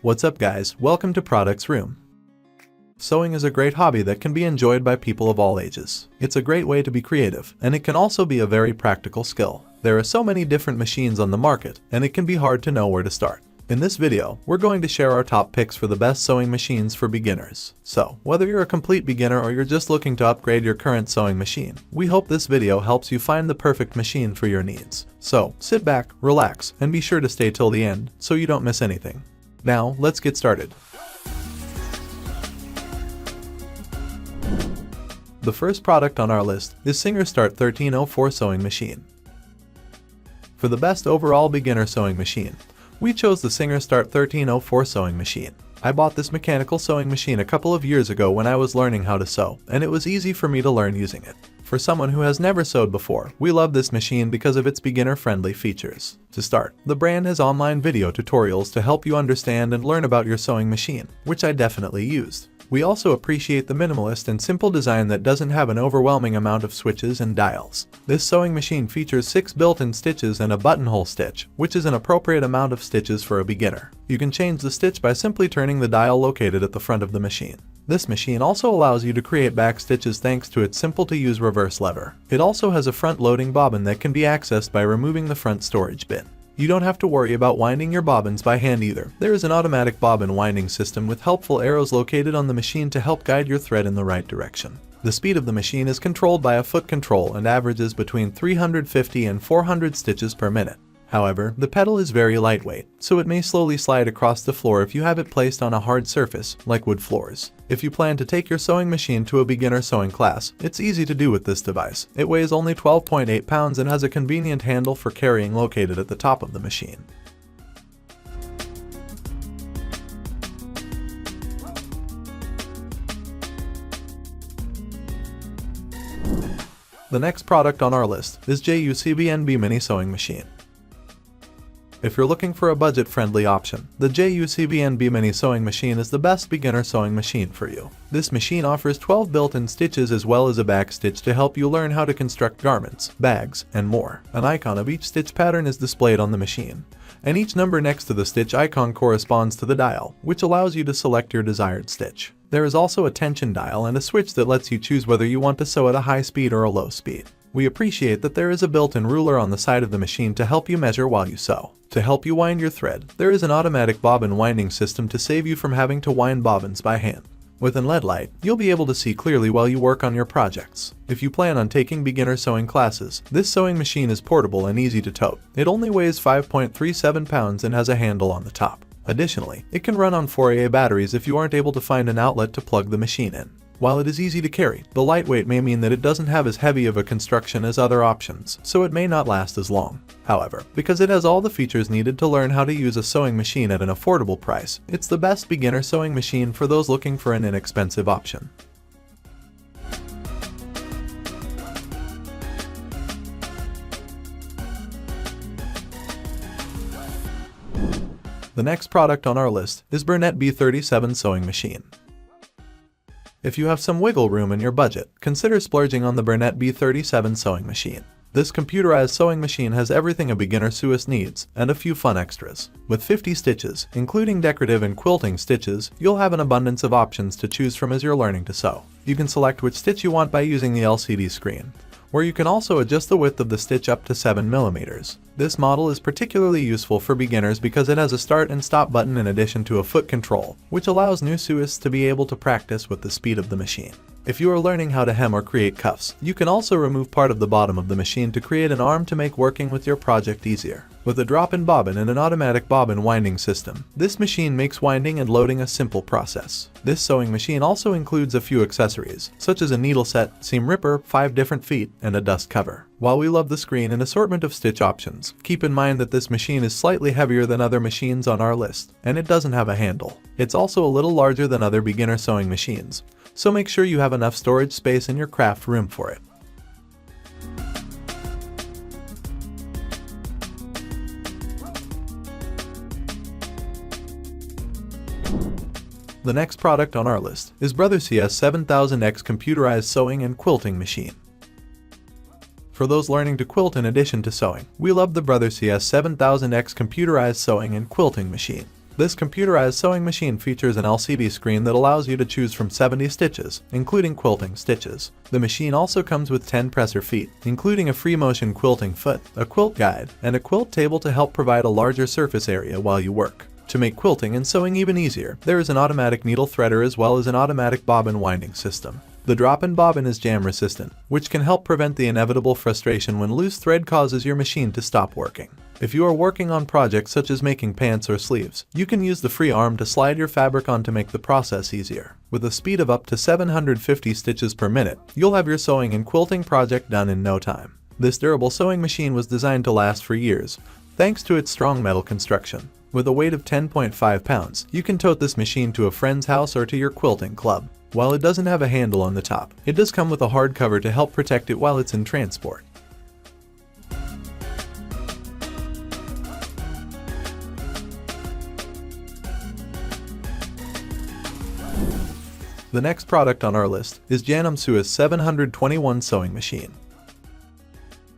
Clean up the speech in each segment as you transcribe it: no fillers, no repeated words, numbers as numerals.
What's up guys, welcome to Products Room. Sewing is a great hobby that can be enjoyed by people of all ages. It's a great way to be creative, and it can also be a very practical skill. There are so many different machines on the market, and it can be hard to know where to start. In this video, we're going to share our top picks for the best sewing machines for beginners. So, whether you're a complete beginner or you're just looking to upgrade your current sewing machine, we hope this video helps you find the perfect machine for your needs. So, sit back, relax, and be sure to stay till the end so you don't miss anything. Now, let's get started. The first product on our list is Singer Start 1304 Sewing Machine. For the best overall beginner sewing machine, we chose the Singer Start 1304 Sewing Machine. I bought this mechanical sewing machine a couple of years ago when I was learning how to sew, and it was easy for me to learn using it. For someone who has never sewed before, we love this machine because of its beginner-friendly features. To start, the brand has online video tutorials to help you understand and learn about your sewing machine, which I definitely used. We also appreciate the minimalist and simple design that doesn't have an overwhelming amount of switches and dials. This sewing machine features 6 built-in stitches and a buttonhole stitch, which is an appropriate amount of stitches for a beginner. You can change the stitch by simply turning the dial located at the front of the machine. This machine also allows you to create back stitches thanks to its simple-to-use reverse lever. It also has a front-loading bobbin that can be accessed by removing the front storage bin. You don't have to worry about winding your bobbins by hand either. There is an automatic bobbin winding system with helpful arrows located on the machine to help guide your thread in the right direction. The speed of the machine is controlled by a foot control and averages between 350 and 400 stitches per minute. However, the pedal is very lightweight, so it may slowly slide across the floor if you have it placed on a hard surface, like wood floors. If you plan to take your sewing machine to a beginner sewing class, it's easy to do with this device. It weighs only 12.8 pounds and has a convenient handle for carrying located at the top of the machine. The next product on our list is JUCBNB Mini Sewing Machine. If you're looking for a budget-friendly option, the JUCBNB Mini Sewing Machine is the best beginner sewing machine for you. This machine offers 12 built-in stitches as well as a back stitch to help you learn how to construct garments, bags, and more. An icon of each stitch pattern is displayed on the machine, and each number next to the stitch icon corresponds to the dial, which allows you to select your desired stitch. There is also a tension dial and a switch that lets you choose whether you want to sew at a high speed or a low speed. We appreciate that there is a built-in ruler on the side of the machine to help you measure while you sew. To help you wind your thread, there is an automatic bobbin winding system to save you from having to wind bobbins by hand. With an LED light, you'll be able to see clearly while you work on your projects. If you plan on taking beginner sewing classes, this sewing machine is portable and easy to tote. It only weighs 5.37 pounds and has a handle on the top. Additionally, it can run on 4AA batteries if you aren't able to find an outlet to plug the machine in. While it is easy to carry, the lightweight may mean that it doesn't have as heavy of a construction as other options, so it may not last as long. However, because it has all the features needed to learn how to use a sewing machine at an affordable price, it's the best beginner sewing machine for those looking for an inexpensive option. The next product on our list is Burnett B37 Sewing Machine. If you have some wiggle room in your budget, consider splurging on the Burnett B37 Sewing Machine. This computerized sewing machine has everything a beginner sewist needs, and a few fun extras. With 50 stitches, including decorative and quilting stitches, you'll have an abundance of options to choose from as you're learning to sew. You can select which stitch you want by using the LCD screen, where you can also adjust the width of the stitch up to 7 mm. This model is particularly useful for beginners because it has a start and stop button in addition to a foot control, which allows new sewists to be able to practice with the speed of the machine. If you are learning how to hem or create cuffs, you can also remove part of the bottom of the machine to create an arm to make working with your project easier. With a drop-in bobbin and an automatic bobbin winding system, this machine makes winding and loading a simple process. This sewing machine also includes a few accessories, such as a needle set, seam ripper, 5 different feet, and a dust cover. While we love the screen and assortment of stitch options, keep in mind that this machine is slightly heavier than other machines on our list, and it doesn't have a handle. It's also a little larger than other beginner sewing machines, so make sure you have enough storage space in your craft room for it. The next product on our list is Brother CS 7000X Computerized Sewing and Quilting Machine. For those learning to quilt in addition to sewing, we love the Brother CS 7000X Computerized Sewing and Quilting Machine. This computerized sewing machine features an LCD screen that allows you to choose from 70 stitches, including quilting stitches. The machine also comes with 10 presser feet, including a free motion quilting foot, a quilt guide, and a quilt table to help provide a larger surface area while you work. To make quilting and sewing even easier, there is an automatic needle threader as well as an automatic bobbin winding system. The drop-in bobbin is jam resistant, which can help prevent the inevitable frustration when loose thread causes your machine to stop working. If you are working on projects such as making pants or sleeves, you can use the free arm to slide your fabric on to make the process easier. With a speed of up to 750 stitches per minute, you'll have your sewing and quilting project done in no time. This durable sewing machine was designed to last for years, thanks to its strong metal construction. With a weight of 10.5 pounds, you can tote this machine to a friend's house or to your quilting club. While it doesn't have a handle on the top, it does come with a hard cover to help protect it while it's in transport. The next product on our list is Janum Suis 721 sewing machine.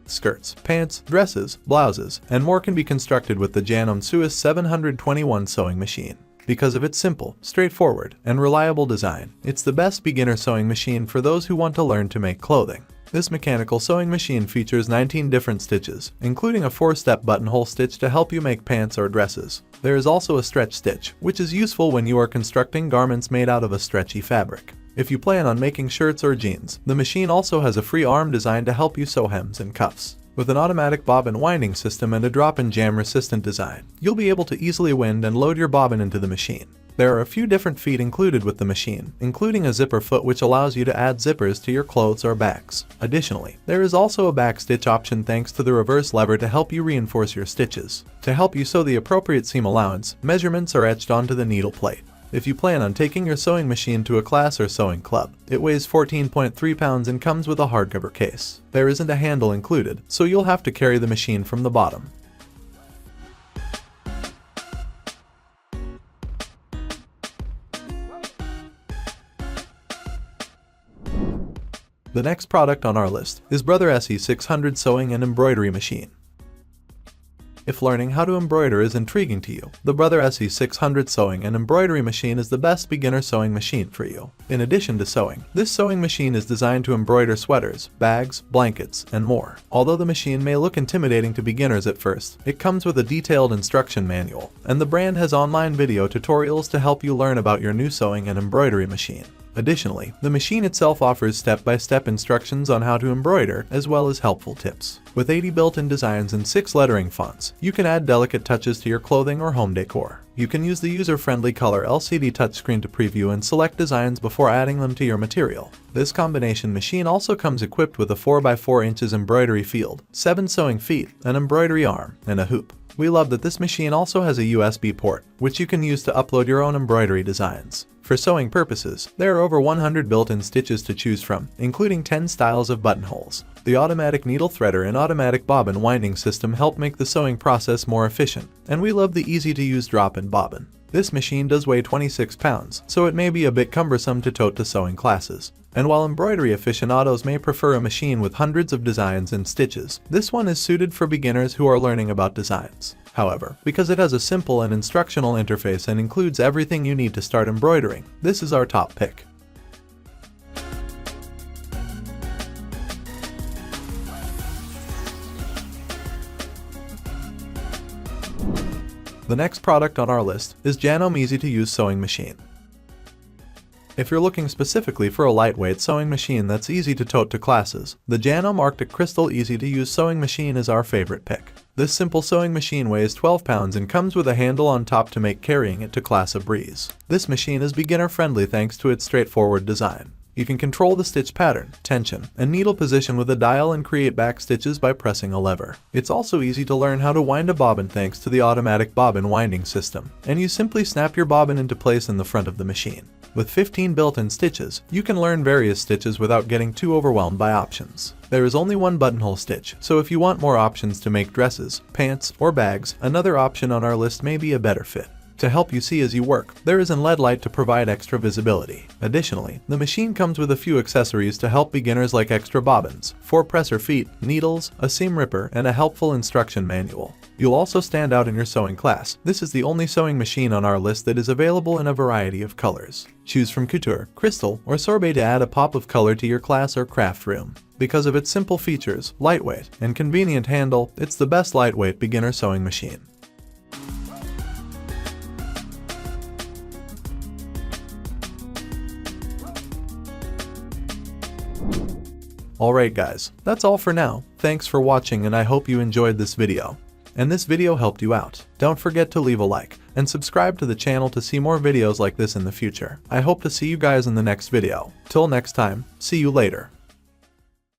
Skirts, pants, dresses, blouses, and more can be constructed with the Janum Suis 721 sewing machine. Because of its simple, straightforward, and reliable design, it's the best beginner sewing machine for those who want to learn to make clothing. This mechanical sewing machine features 19 different stitches, including a 4-step buttonhole stitch to help you make pants or dresses. There is also a stretch stitch, which is useful when you are constructing garments made out of a stretchy fabric. If you plan on making shirts or jeans, the machine also has a free arm designed to help you sew hems and cuffs. With an automatic bobbin winding system and a drop-in jam-resistant design, you'll be able to easily wind and load your bobbin into the machine. There are a few different feet included with the machine, including a zipper foot which allows you to add zippers to your clothes or bags. Additionally, there is also a back stitch option thanks to the reverse lever to help you reinforce your stitches. To help you sew the appropriate seam allowance, measurements are etched onto the needle plate. If you plan on taking your sewing machine to a class or sewing club, it weighs 14.3 pounds and comes with a hardcover case. There isn't a handle included, so you'll have to carry the machine from the bottom. The next product on our list is Brother SE 600 sewing and embroidery machine. If learning how to embroider is intriguing to you, the Brother SE 600 sewing and embroidery machine is the best beginner sewing machine for you. In addition to sewing, this sewing machine is designed to embroider sweaters, bags, blankets, and more. Although the machine may look intimidating to beginners at first, it comes with a detailed instruction manual, and the brand has online video tutorials to help you learn about your new sewing and embroidery machine. Additionally, the machine itself offers step-by-step instructions on how to embroider, as well as helpful tips. With 80 built-in designs and 6 lettering fonts, you can add delicate touches to your clothing or home decor. You can use the user-friendly color LCD touchscreen to preview and select designs before adding them to your material. This combination machine also comes equipped with a 4x4 inches embroidery field, 7 sewing feet, an embroidery arm, and a hoop. We love that this machine also has a USB port, which you can use to upload your own embroidery designs. For sewing purposes, there are over 100 built-in stitches to choose from, including 10 styles of buttonholes. The automatic needle threader and automatic bobbin winding system help make the sewing process more efficient, and we love the easy-to-use drop-in bobbin. This machine does weigh 26 pounds, so it may be a bit cumbersome to tote to sewing classes. And while embroidery aficionados may prefer a machine with hundreds of designs and stitches, this one is suited for beginners who are learning about designs. However, because it has a simple and instructional interface and includes everything you need to start embroidering, this is our top pick. The next product on our list is Janum easy-to-use sewing machine. If you're looking specifically for a lightweight sewing machine that's easy to tote to classes, the Janum Arctic Crystal easy-to-use sewing machine is our favorite pick. This simple sewing machine weighs 12 pounds and comes with a handle on top to make carrying it to class a breeze. This machine is beginner-friendly thanks to its straightforward design. You can control the stitch pattern, tension, and needle position with a dial and create back stitches by pressing a lever. It's also easy to learn how to wind a bobbin thanks to the automatic bobbin winding system, and you simply snap your bobbin into place in the front of the machine. With 15 built-in stitches, you can learn various stitches without getting too overwhelmed by options. There is only one buttonhole stitch, so if you want more options to make dresses, pants, or bags, another option on our list may be a better fit. to help you see as you work. There is an LED light to provide extra visibility. Additionally, the machine comes with a few accessories to help beginners like extra bobbins, 4 presser feet, needles, a seam ripper, and a helpful instruction manual. You'll also stand out in your sewing class. This is the only sewing machine on our list that is available in a variety of colors. Choose from couture, crystal, or sorbet to add a pop of color to your class or craft room. Because of its simple features, lightweight, and convenient handle, it's the best lightweight beginner sewing machine. Alright guys, that's all for now. Thanks for watching and I hope you enjoyed this video. And this video helped you out. Don't forget to leave a like and subscribe to the channel to see more videos like this in the future. I hope to see you guys in the next video. Till next time, see you later.